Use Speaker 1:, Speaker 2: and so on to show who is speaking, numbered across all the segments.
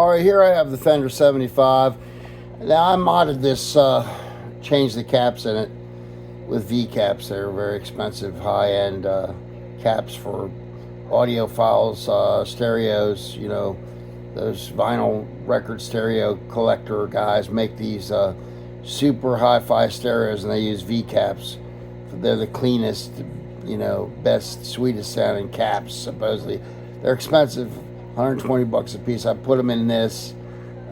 Speaker 1: Alright, here I have the Fender 75. Now I modded this, changed the caps in it with V caps. They're very expensive, high-end caps for audiophiles, stereos. You know, those vinyl record stereo collector guys make these super hi-fi stereos, and they use V caps. They're the cleanest, you know, best, sweetest sounding caps, supposedly. They're expensive, 120 bucks a piece. I put them in this.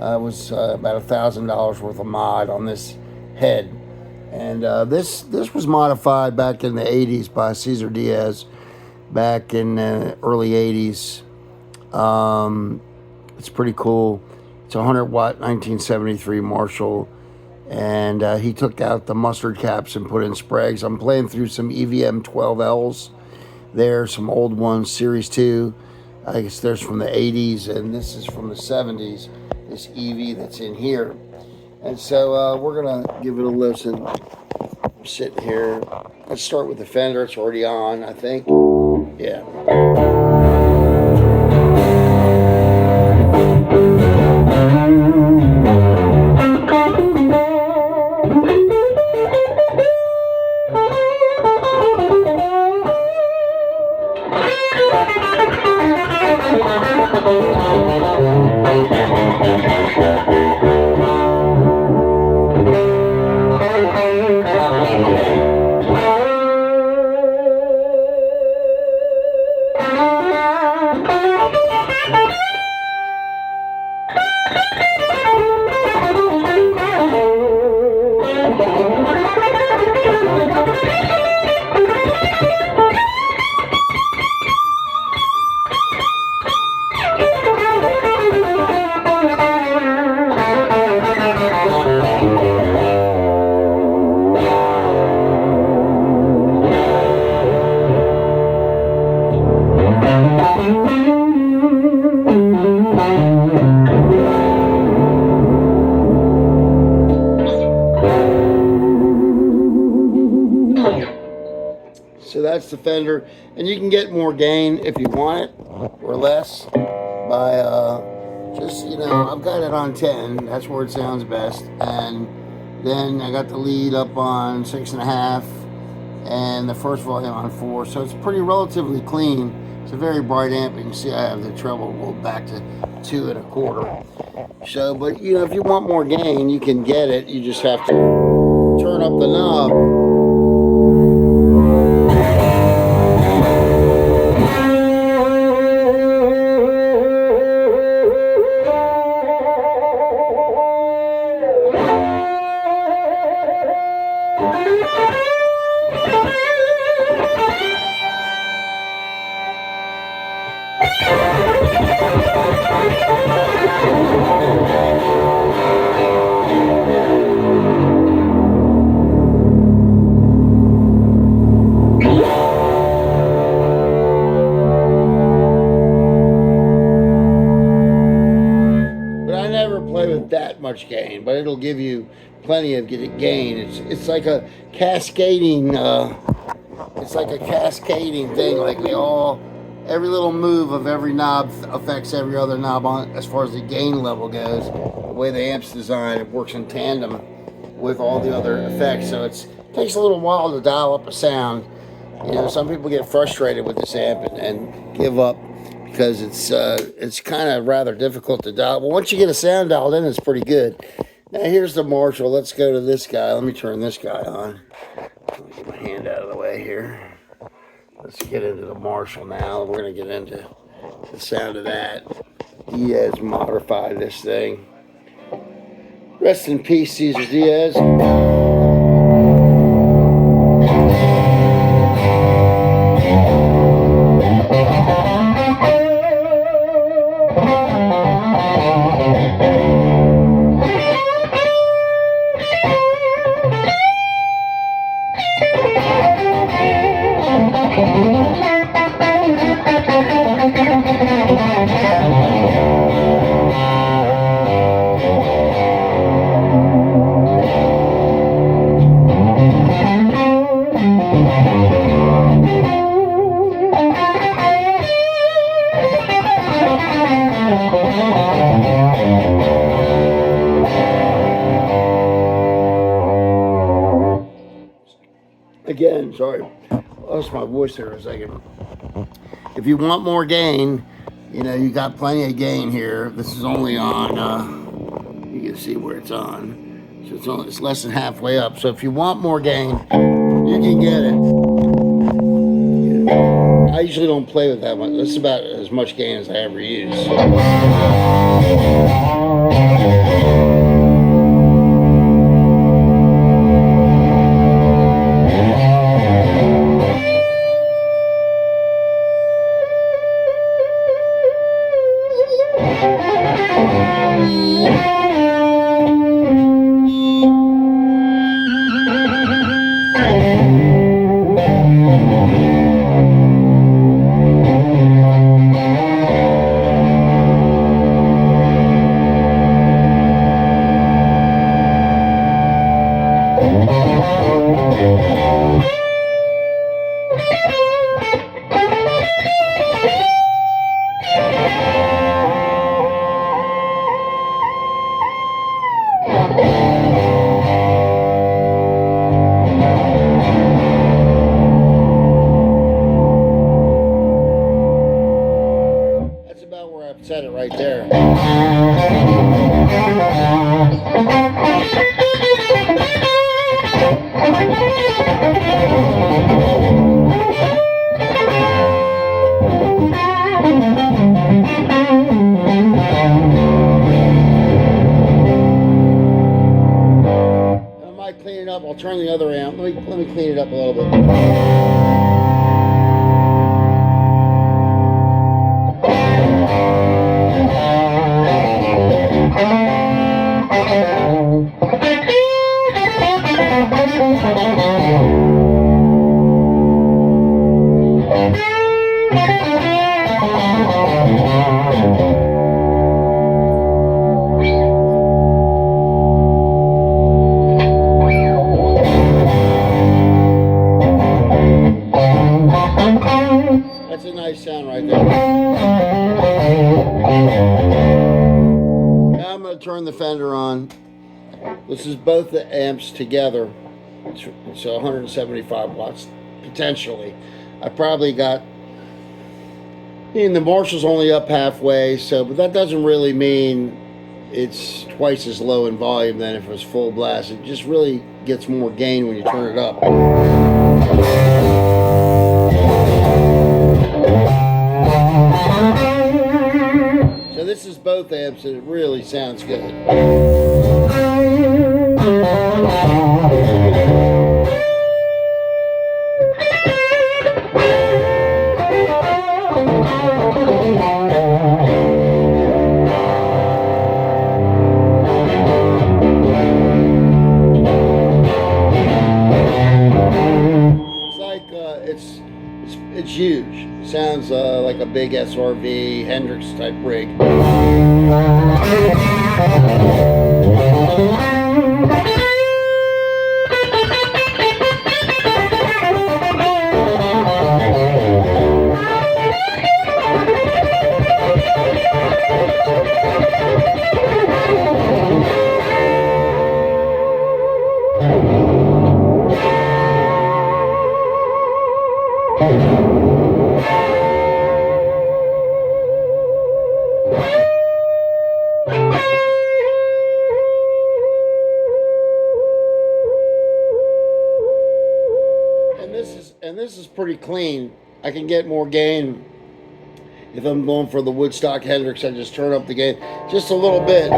Speaker 1: It was about $1,000 worth of mod on this head. And this was modified back in the 80s by Caesar Diaz, back in the early 80s. It's pretty cool. It's a 100-watt 1973 Marshall. And he took out the mustard caps and put in Spragues. I'm playing through some EVM 12Ls there, some old ones, Series 2. I guess there's from the 80s, and this is from the 70s, this EV that's in here. And so we're going to give it a listen. I'm sitting here. Let's start with the Fender. It's already on, I think. Yeah. So that's the Fender, and you can get more gain if you want it, or less, by just, you know, I've got it on 10, that's where it sounds best, and then I got the lead up on 6.5, and the first volume on 4, so it's pretty relatively clean. It's a very bright amp. You can see I have the treble rolled back to 2 1/4. So, but you know, if you want more gain, you can get it. You just have to turn up the knob. Play with that much gain, but it'll give you plenty of gain. It's like a cascading thing. Like every little move of every knob affects every other knob on as far as the gain level goes. The way the amp's designed, it works in tandem with all the other effects. So it takes a little while to dial up a sound. You know, some people get frustrated with this amp and give up, because it's kind of rather difficult to dial. But once you get a sound dialed in, it's pretty good. Now here's the Marshall. Let's go to this guy. Let me turn this guy on. Let me get my hand out of the way here. Let's get into the Marshall now. We're going to get into the sound of that. He has modified this thing. Rest in peace, Caesar Diaz. again, sorry, lost my voice there a second. If you want more gain, you know, you got plenty of gain here. This is only on, you can see where it's on. So it's less than halfway up. So if you want more gain, you can get it. I usually don't play with that much. That's about as much gain as I ever use. Set it right there. I might clean it up. I'll turn the other amp. Let me clean it up a little bit. That's a nice sound right there. Now I'm going to turn the Fender on. This is both the amps together. It's 175 watts potentially. I probably got, and the Marshall's only up halfway, so, but that doesn't really mean it's twice as low in volume than if it was full blast. It just really gets more gain when you turn it up. So this is both amps and it really sounds good. It's huge. Sounds like a big SRV Hendrix type rig. And this is pretty clean. I can get more gain if I'm going for the Woodstock Hendrix. I just turn up the gain just a little bit.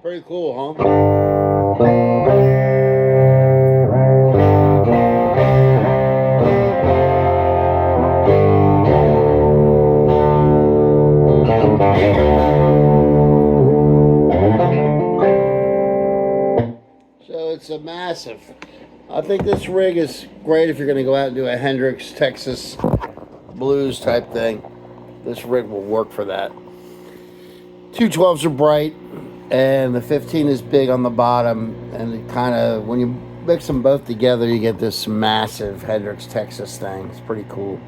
Speaker 1: Pretty cool, huh? So it's a massive. I think this rig is great if you're going to go out and do a Hendrix, Texas blues type thing. This rig will work for that. 212s are bright, and the 15 is big on the bottom, and it kind of, when you mix them both together, you get this massive Hendrix, Texas thing. It's pretty cool.